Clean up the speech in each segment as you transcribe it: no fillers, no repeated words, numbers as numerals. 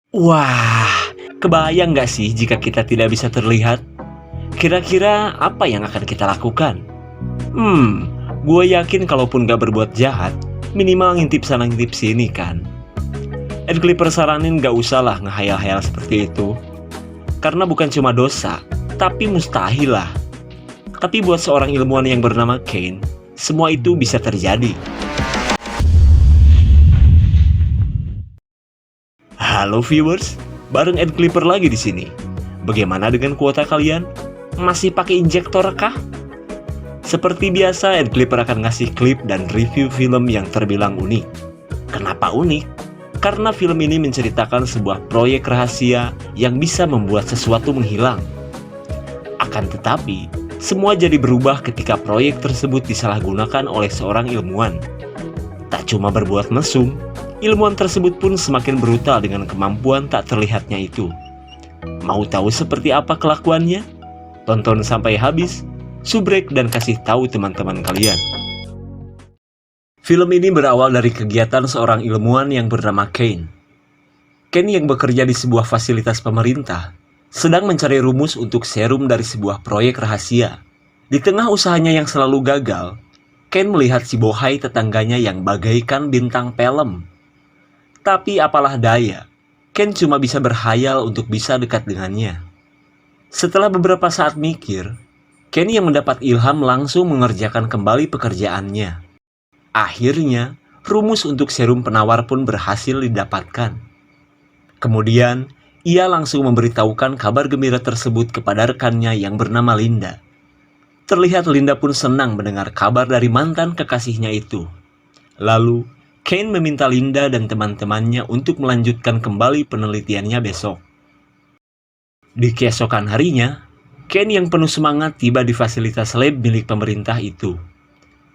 Wah, kebayang nggak sih jika kita tidak bisa terlihat? Kira-kira apa yang akan kita lakukan? Hmm, gue yakin kalaupun nggak berbuat jahat, minimal ngintip sana ngintip sini kan? Ed Clipper saranin nggak usah lah ngehayal-hayal seperti itu. Karena bukan cuma dosa, tapi mustahil lah. Tapi buat seorang ilmuwan yang bernama Kane, semua itu bisa terjadi. Halo viewers, bareng Ed Clipper lagi di sini. Bagaimana dengan kuota kalian? Masih pakai injektor kah? Seperti biasa, Ed Clipper akan ngasih klip dan review film yang terbilang unik. Kenapa unik? Karena film ini menceritakan sebuah proyek rahasia yang bisa membuat sesuatu menghilang. Akan tetapi, semua jadi berubah ketika proyek tersebut disalahgunakan oleh seorang ilmuwan. Tak cuma berbuat mesum, ilmuwan tersebut pun semakin brutal dengan kemampuan tak terlihatnya itu. Mau tahu seperti apa kelakuannya? Tonton sampai habis, subrek dan kasih tahu teman-teman kalian. Film ini berawal dari kegiatan seorang ilmuwan yang bernama Kane. Kane yang bekerja di sebuah fasilitas pemerintah, sedang mencari rumus untuk serum dari sebuah proyek rahasia. Di tengah usahanya yang selalu gagal, Kane melihat si bohai tetangganya yang bagaikan bintang film. Tapi apalah daya, Kane cuma bisa berhayal untuk bisa dekat dengannya. Setelah beberapa saat mikir, Kane yang mendapat ilham langsung mengerjakan kembali pekerjaannya. Akhirnya, rumus untuk serum penawar pun berhasil didapatkan. Kemudian, ia langsung memberitahukan kabar gembira tersebut kepada rekannya yang bernama Linda. Terlihat Linda pun senang mendengar kabar dari mantan kekasihnya itu. Lalu, Kane meminta Linda dan teman-temannya untuk melanjutkan kembali penelitiannya besok. Di keesokan harinya, Kane yang penuh semangat tiba di fasilitas lab milik pemerintah itu.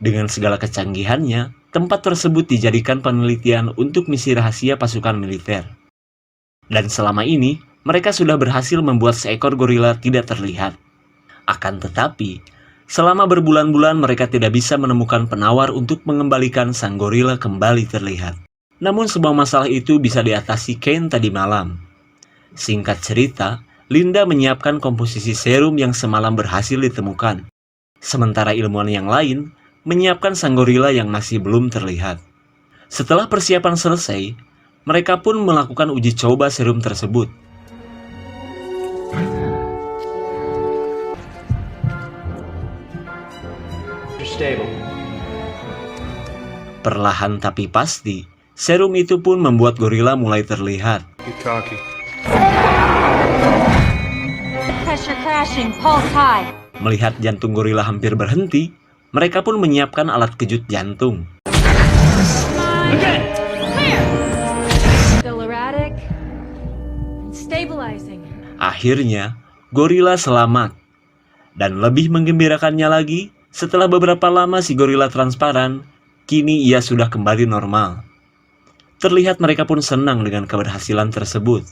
Dengan segala kecanggihannya, tempat tersebut dijadikan penelitian untuk misi rahasia pasukan militer. Dan selama ini, mereka sudah berhasil membuat seekor gorila tidak terlihat. Akan tetapi, selama berbulan-bulan mereka tidak bisa menemukan penawar untuk mengembalikan sang gorila kembali terlihat. Namun semua masalah itu bisa diatasi Kane tadi malam. Singkat cerita, Linda menyiapkan komposisi serum yang semalam berhasil ditemukan. Sementara ilmuwan yang lain menyiapkan sang gorila yang masih belum terlihat. Setelah persiapan selesai, mereka pun melakukan uji coba serum tersebut. Perlahan tapi pasti, serum itu pun membuat gorila mulai terlihat. Pressure crashing, pulse high. Melihat jantung gorila hampir berhenti, mereka pun menyiapkan alat kejut jantung. Still erratic. Stabilizing. Akhirnya, gorila selamat. Dan lebih menggembirakannya lagi, setelah beberapa lama si gorila transparan, kini ia sudah kembali normal. Terlihat mereka pun senang dengan keberhasilan tersebut.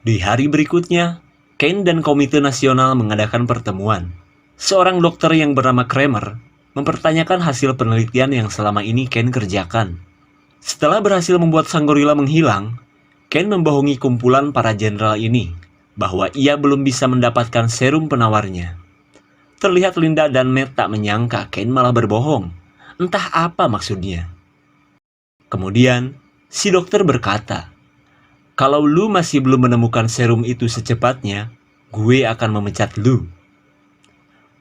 Di hari berikutnya, Kane dan Komite Nasional mengadakan pertemuan. Seorang dokter yang bernama Kramer mempertanyakan hasil penelitian yang selama ini Kane kerjakan. Setelah berhasil membuat sang gorila menghilang, Kane membohongi kumpulan para jenderal ini bahwa ia belum bisa mendapatkan serum penawarnya. Terlihat Linda dan Matt tak menyangka Kane malah berbohong. Entah apa maksudnya. Kemudian, si dokter berkata, "Kalau lu masih belum menemukan serum itu secepatnya, gue akan memecat lu."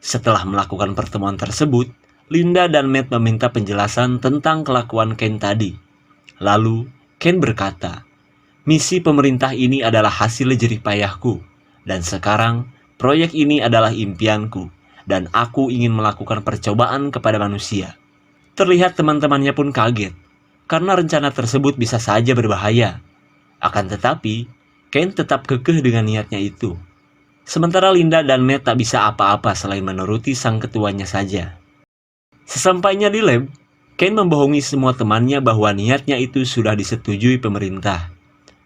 Setelah melakukan pertemuan tersebut, Linda dan Matt meminta penjelasan tentang kelakuan Kane tadi. Lalu, Kane berkata, "Misi pemerintah ini adalah hasil jerih payahku, dan sekarang proyek ini adalah impianku, dan aku ingin melakukan percobaan kepada manusia." Terlihat teman-temannya pun kaget, karena rencana tersebut bisa saja berbahaya. Akan tetapi, Kane tetap kekeh dengan niatnya itu. Sementara Linda dan Matt tak bisa apa-apa selain menuruti sang ketuanya saja. Sesampainya di lab, Kane membohongi semua temannya bahwa niatnya itu sudah disetujui pemerintah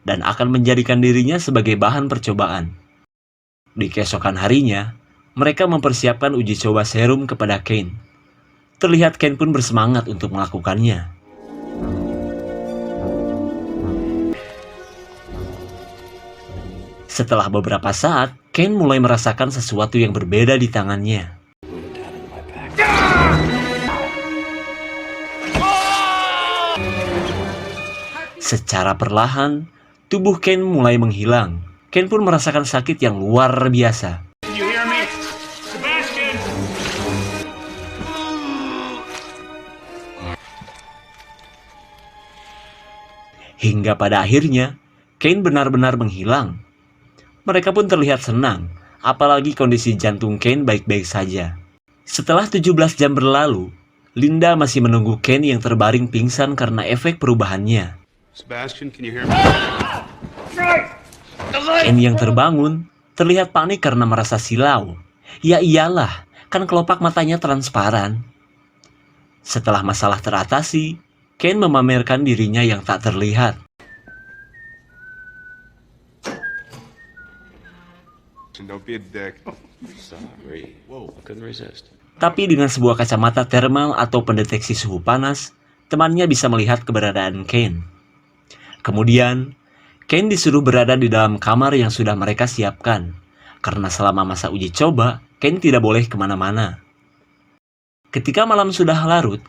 dan akan menjadikan dirinya sebagai bahan percobaan. Di keesokan harinya, mereka mempersiapkan uji coba serum kepada Kane. Terlihat Kane pun bersemangat untuk melakukannya. Setelah beberapa saat, Ken mulai merasakan sesuatu yang berbeda di tangannya. Secara perlahan, tubuh Ken mulai menghilang. Ken pun merasakan sakit yang luar biasa. Hingga pada akhirnya, Ken benar-benar menghilang. Mereka pun terlihat senang, apalagi kondisi jantung Ken baik-baik saja. Setelah 17 jam berlalu, Linda masih menunggu Ken yang terbaring pingsan karena efek perubahannya. Sebastian, can you hear me? Ken yang terbangun terlihat panik karena merasa silau. Ya iyalah, kan kelopak matanya transparan. Setelah masalah teratasi, Ken memamerkan dirinya yang tak terlihat. Don't be a dick. Sorry. Whoa, I couldn't resist. Tapi dengan sebuah kacamata thermal atau pendeteksi suhu panas, temannya bisa melihat keberadaan Ken. Kemudian, Ken disuruh berada di dalam kamar yang sudah mereka siapkan, karena selama masa uji coba, Ken tidak boleh kemana-mana. Ketika malam sudah larut,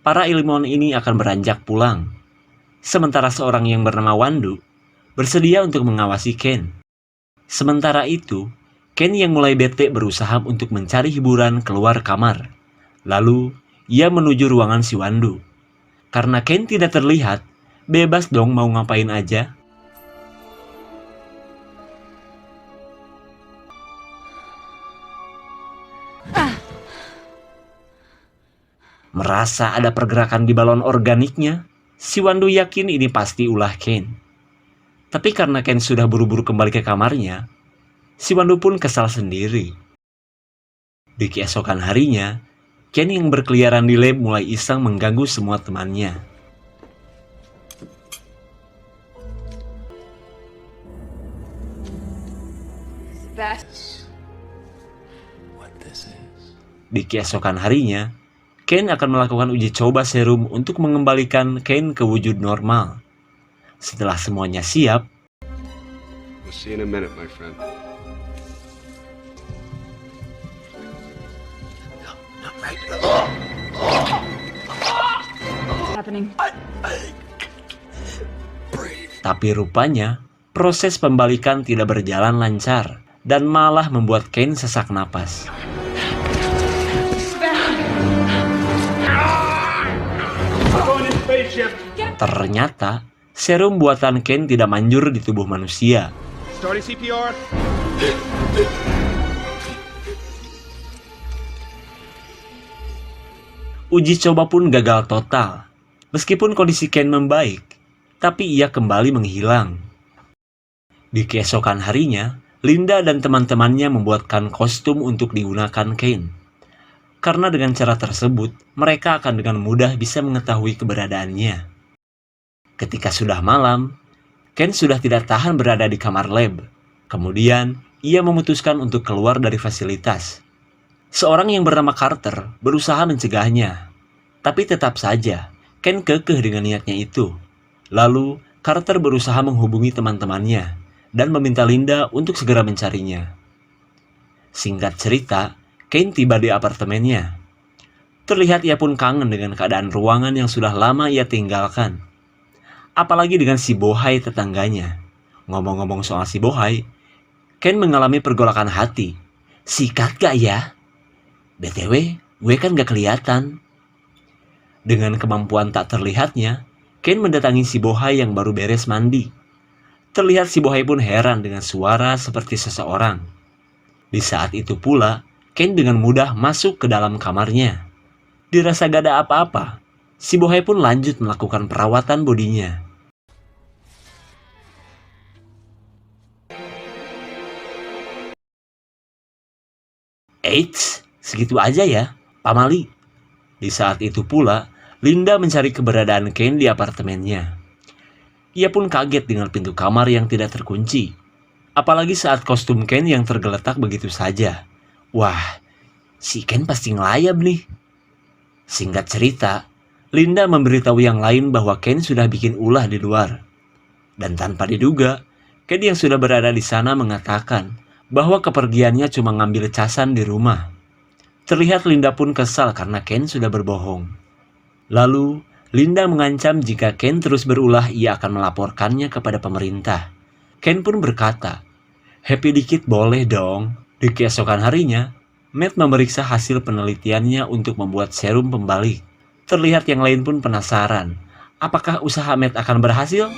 para ilmuwan ini akan beranjak pulang. Sementara seorang yang bernama Wandu bersedia untuk mengawasi Ken. Sementara itu, Ken yang mulai bete berusaha untuk mencari hiburan keluar kamar. Lalu, ia menuju ruangan si Wandu. Karena Ken tidak terlihat, bebas dong mau ngapain aja. Merasa ada pergerakan di balon organiknya, si Wandu yakin ini pasti ulah Ken. Tapi karena Ken sudah buru-buru kembali ke kamarnya, si Wandu pun kesal sendiri. Di keesokan harinya, Ken yang berkeliaran di lab mulai iseng mengganggu semua temannya. Di keesokan harinya, Ken akan melakukan uji coba serum untuk mengembalikan Ken ke wujud normal. Setelah semuanya siap, We'll see you in a minute, my friend. Happening. tapi rupanya proses pembalikan tidak berjalan lancar dan malah membuat Ken sesak napas. Ternyata serum buatan Ken tidak manjur di tubuh manusia. Starting CPR. Uji coba pun gagal total. Meskipun kondisi Ken membaik, tapi ia kembali menghilang. Di keesokan harinya, Linda dan teman-temannya membuatkan kostum untuk digunakan Ken. Karena dengan cara tersebut, mereka akan dengan mudah bisa mengetahui keberadaannya. Ketika sudah malam, Ken sudah tidak tahan berada di kamar lab. Kemudian, ia memutuskan untuk keluar dari fasilitas. Seorang yang bernama Carter berusaha mencegahnya. Tapi tetap saja, Ken kekeh dengan niatnya itu. Lalu, Carter berusaha menghubungi teman-temannya dan meminta Linda untuk segera mencarinya. Singkat cerita, Ken tiba di apartemennya. Terlihat ia pun kangen dengan keadaan ruangan yang sudah lama ia tinggalkan. Apalagi dengan si Bohai tetangganya. Ngomong-ngomong soal si Bohai, Ken mengalami pergolakan hati. Sikat gak ya? BTW, gue kan gak kelihatan. Dengan kemampuan tak terlihatnya, Ken mendatangi si Bohai yang baru beres mandi. Terlihat si Bohai pun heran dengan suara seperti seseorang. Di saat itu pula, Ken dengan mudah masuk ke dalam kamarnya. Dirasa gak ada apa-apa, si Bohai pun lanjut melakukan perawatan bodinya. Eits, segitu aja ya, Pamali. Di saat itu pula, Linda mencari keberadaan Ken di apartemennya. Ia pun kaget dengan pintu kamar yang tidak terkunci. Apalagi saat kostum Ken yang tergeletak begitu saja. Wah, si Ken pasti ngelayap nih. Singkat cerita, Linda memberitahu yang lain bahwa Ken sudah bikin ulah di luar. Dan tanpa diduga, Ken yang sudah berada di sana mengatakan bahwa kepergiannya cuma ngambil casan di rumah. Terlihat Linda pun kesal karena Ken sudah berbohong. Lalu, Linda mengancam jika Ken terus berulah ia akan melaporkannya kepada pemerintah. Ken pun berkata, "Happy dikit boleh dong." Di keesokan harinya, Matt memeriksa hasil penelitiannya untuk membuat serum pembalik. Terlihat yang lain pun penasaran, apakah usaha Matt akan berhasil?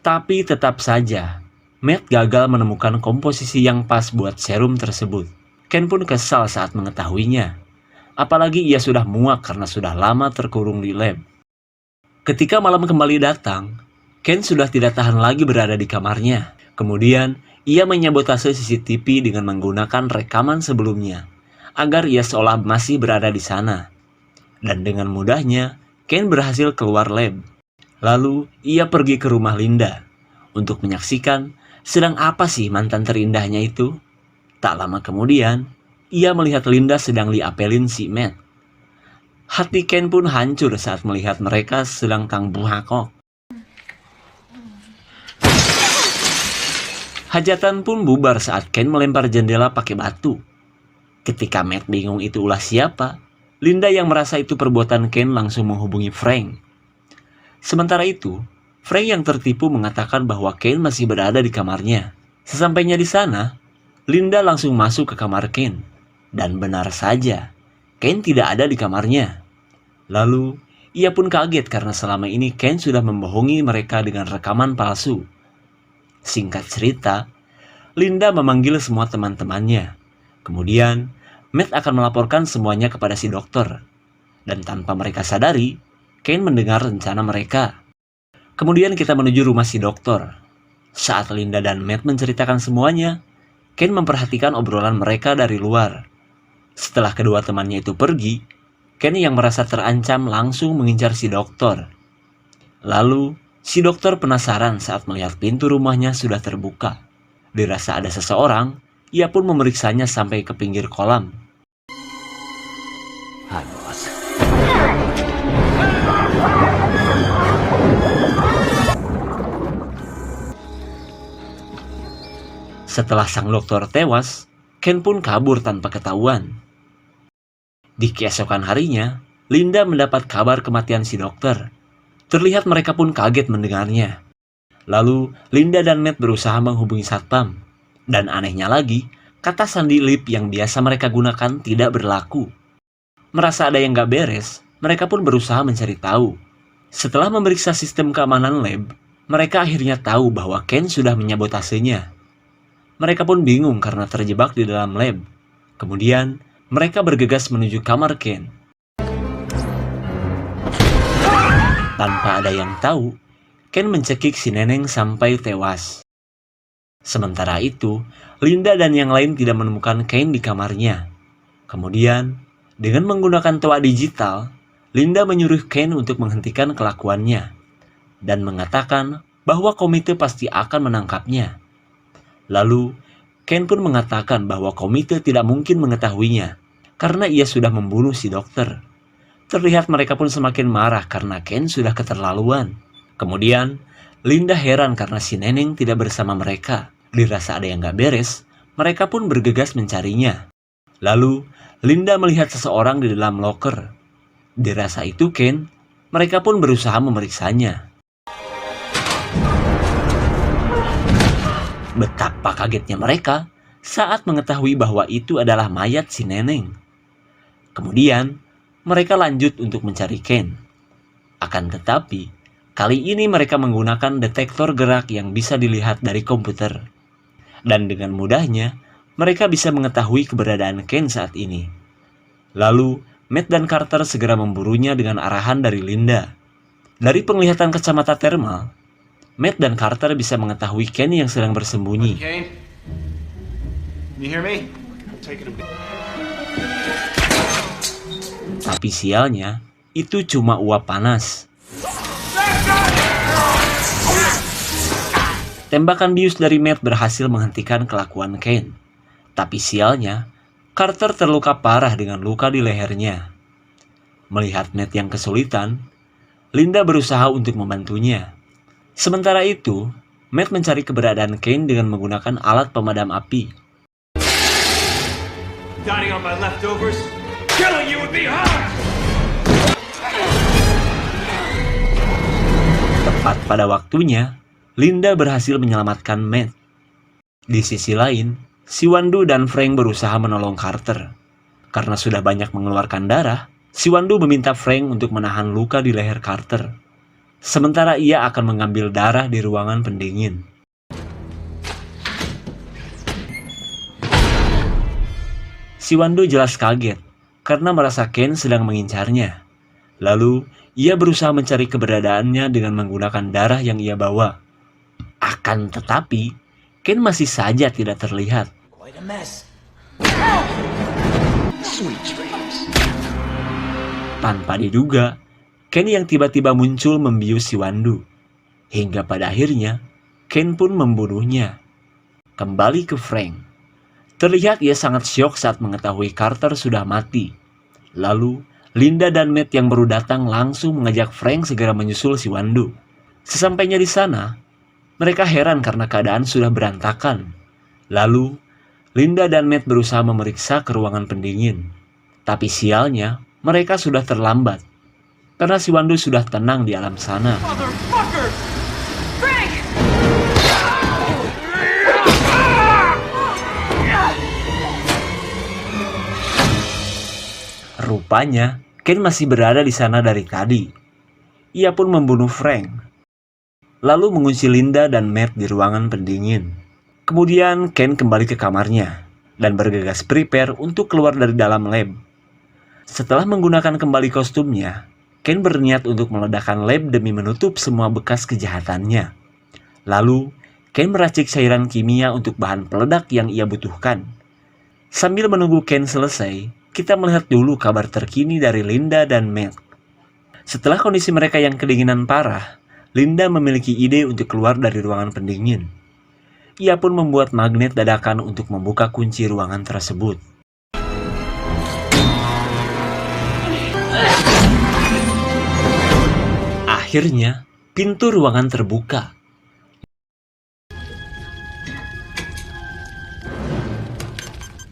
Tapi tetap saja, Matt gagal menemukan komposisi yang pas buat serum tersebut. Ken pun kesal saat mengetahuinya. Apalagi ia sudah muak karena sudah lama terkurung di lab. Ketika malam kembali datang, Ken sudah tidak tahan lagi berada di kamarnya. Kemudian, ia menyabotase CCTV dengan menggunakan rekaman sebelumnya, agar ia seolah masih berada di sana. Dan dengan mudahnya, Ken berhasil keluar lab. Lalu, ia pergi ke rumah Linda untuk menyaksikan sedang apa sih mantan terindahnya itu. Tak lama kemudian, ia melihat Linda sedang diapelin si Matt. Hati Ken pun hancur saat melihat mereka sedang tangbuh hakok. Hajatan pun bubar saat Ken melempar jendela pakai batu. Ketika Matt bingung itu ulah siapa, Linda yang merasa itu perbuatan Ken langsung menghubungi Frank. Sementara itu, Frank yang tertipu mengatakan bahwa Ken masih berada di kamarnya. Sesampainya di sana, Linda langsung masuk ke kamar Ken. Dan benar saja, Ken tidak ada di kamarnya. Lalu, ia pun kaget karena selama ini Ken sudah membohongi mereka dengan rekaman palsu. Singkat cerita, Linda memanggil semua teman-temannya. Kemudian, Matt akan melaporkan semuanya kepada si dokter. Dan tanpa mereka sadari, Ken mendengar rencana mereka. Kemudian kita menuju rumah si dokter. Saat Linda dan Matt menceritakan semuanya, Ken memperhatikan obrolan mereka dari luar. Setelah kedua temannya itu pergi, Ken yang merasa terancam langsung mengincar si dokter. Lalu, si dokter penasaran saat melihat pintu rumahnya sudah terbuka. Dirasa ada seseorang, ia pun memeriksanya sampai ke pinggir kolam. Hi, boss. Setelah sang dokter tewas, Ken pun kabur tanpa ketahuan. Di keesokan harinya, Linda mendapat kabar kematian si dokter. Terlihat mereka pun kaget mendengarnya. Lalu, Linda dan Matt berusaha menghubungi satpam. Dan anehnya lagi, kata sandi lip yang biasa mereka gunakan tidak berlaku. Merasa ada yang gak beres, mereka pun berusaha mencari tahu. Setelah memeriksa sistem keamanan lab, mereka akhirnya tahu bahwa Ken sudah menyabotasenya. Mereka pun bingung karena terjebak di dalam lab. Kemudian, mereka bergegas menuju kamar Ken. Tanpa ada yang tahu, Ken mencekik si neneng sampai tewas. Sementara itu, Linda dan yang lain tidak menemukan Ken di kamarnya. Kemudian, dengan menggunakan toa digital, Linda menyuruh Ken untuk menghentikan kelakuannya dan mengatakan bahwa komite pasti akan menangkapnya. Lalu, Ken pun mengatakan bahwa komite tidak mungkin mengetahuinya karena ia sudah membunuh si dokter. Terlihat mereka pun semakin marah karena Ken sudah keterlaluan. Kemudian, Linda heran karena si neneng tidak bersama mereka. Dirasa ada yang gak beres, mereka pun bergegas mencarinya. Lalu, Linda melihat seseorang di dalam loker. Dirasa itu Ken, mereka pun berusaha memeriksanya. Betapa kagetnya mereka saat mengetahui bahwa itu adalah mayat si neneng. Kemudian, mereka lanjut untuk mencari Ken. Akan tetapi, kali ini mereka menggunakan detektor gerak yang bisa dilihat dari komputer. Dan dengan mudahnya, mereka bisa mengetahui keberadaan Ken saat ini. Lalu, Matt dan Carter segera memburunya dengan arahan dari Linda. Dari penglihatan kacamata thermal, Matt dan Carter bisa mengetahui Ken yang sedang bersembunyi. Kane? Can you hear me? Taking a... Tapi sialnya, itu cuma uap panas. Tembakan bius dari Matt berhasil menghentikan kelakuan Ken. Tapi sialnya, Carter terluka parah dengan luka di lehernya. Melihat Matt yang kesulitan, Linda berusaha untuk membantunya. Sementara itu, Matt mencari keberadaan Kane dengan menggunakan alat pemadam api. Dining on my leftovers? Killing you would be hard! Tepat pada waktunya, Linda berhasil menyelamatkan Matt. Di sisi lain, Siwandu dan Frank berusaha menolong Carter. Karena sudah banyak mengeluarkan darah, Siwandu meminta Frank untuk menahan luka di leher Carter. Sementara ia akan mengambil darah di ruangan pendingin. Siwandu jelas kaget karena merasa Kane sedang mengincarnya. Lalu, ia berusaha mencari keberadaannya dengan menggunakan darah yang ia bawa. Akan tetapi, Kane masih saja tidak terlihat. Quite a mess. Sweet dreams. Tanpa diduga, Kane yang tiba-tiba muncul membius Siwandu. Hingga pada akhirnya, Kane pun membunuhnya. Kembali ke Frank. Terlihat ia sangat syok saat mengetahui Carter sudah mati. Lalu, Linda dan Matt yang baru datang langsung mengajak Frank segera menyusul Siwandu. Sesampainya di sana, mereka heran karena keadaan sudah berantakan. Lalu, Linda dan Matt berusaha memeriksa ke ruangan pendingin. Tapi sialnya, mereka sudah terlambat. Karena Siwandu sudah tenang di alam sana. Motherfucker! Frank! Rupanya, Kane masih berada di sana dari tadi. Ia pun membunuh Frank. Lalu mengunci Linda dan Matt di ruangan pendingin. Kemudian Kane kembali ke kamarnya dan bergegas prepare untuk keluar dari dalam lab. Setelah menggunakan kembali kostumnya, Kane berniat untuk meledakkan lab demi menutup semua bekas kejahatannya. Lalu, Kane meracik cairan kimia untuk bahan peledak yang ia butuhkan. Sambil menunggu Kane selesai, kita melihat dulu kabar terkini dari Linda dan Matt. Setelah kondisi mereka yang kedinginan parah, Linda memiliki ide untuk keluar dari ruangan pendingin. Ia pun membuat magnet dadakan untuk membuka kunci ruangan tersebut. Akhirnya, pintu ruangan terbuka.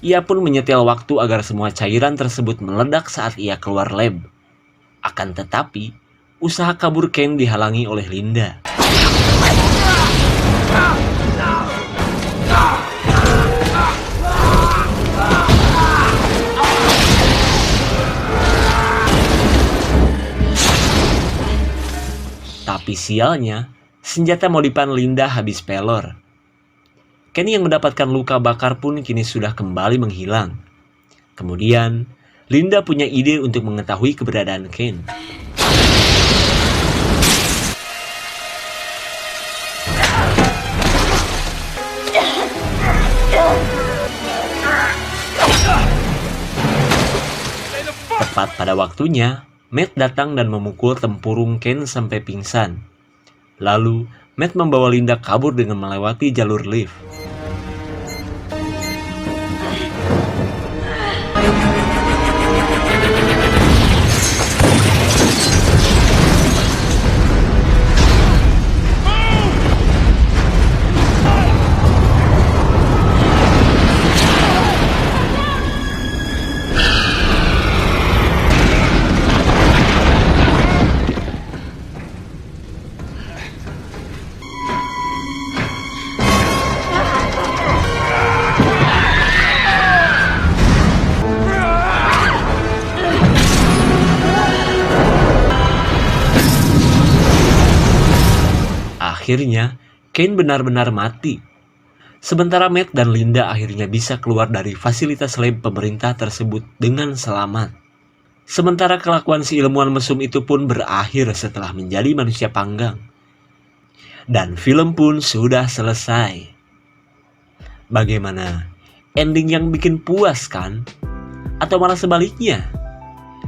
Ia pun menyetel waktu agar semua cairan tersebut meledak saat ia keluar lab. Akan tetapi, usaha kabur Kane dihalangi oleh Linda. Tapi sialnya, senjata modifan Linda habis pelor. Kane yang mendapatkan luka bakar pun kini sudah kembali menghilang. Kemudian, Linda punya ide untuk mengetahui keberadaan Kane. Tepat pada waktunya, Matt datang dan memukul tempurung Kane sampai pingsan. Lalu, Matt membawa Linda kabur dengan melewati jalur lift. Akhirnya, Kane benar-benar mati. Sementara Matt dan Linda akhirnya bisa keluar dari fasilitas lab pemerintah tersebut dengan selamat. Sementara kelakuan si ilmuwan mesum itu pun berakhir setelah menjadi manusia panggang. Dan film pun sudah selesai. Bagaimana? Ending yang bikin puas kan? Atau malah sebaliknya?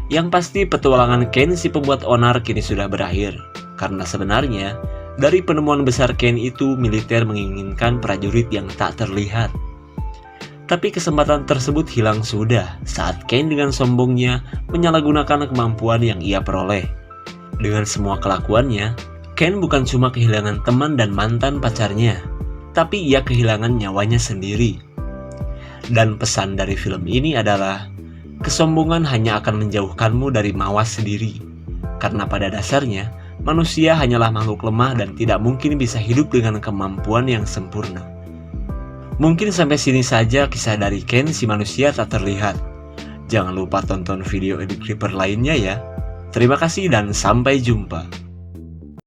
Yang pasti petualangan Kane si pembuat onar kini sudah berakhir. Karena sebenarnya, dari penemuan besar Kane itu, militer menginginkan prajurit yang tak terlihat. Tapi kesempatan tersebut hilang sudah saat Kane dengan sombongnya menyalahgunakan kemampuan yang ia peroleh. Dengan semua kelakuannya, Ken bukan cuma kehilangan teman dan mantan pacarnya, tapi ia kehilangan nyawanya sendiri. Dan pesan dari film ini adalah, kesombongan hanya akan menjauhkanmu dari mawas sendiri. Karena pada dasarnya, manusia hanyalah makhluk lemah dan tidak mungkin bisa hidup dengan kemampuan yang sempurna. Mungkin sampai sini saja kisah dari Ken si manusia tak terlihat. Jangan lupa tonton video Edit Clipper lainnya ya. Terima kasih dan sampai jumpa.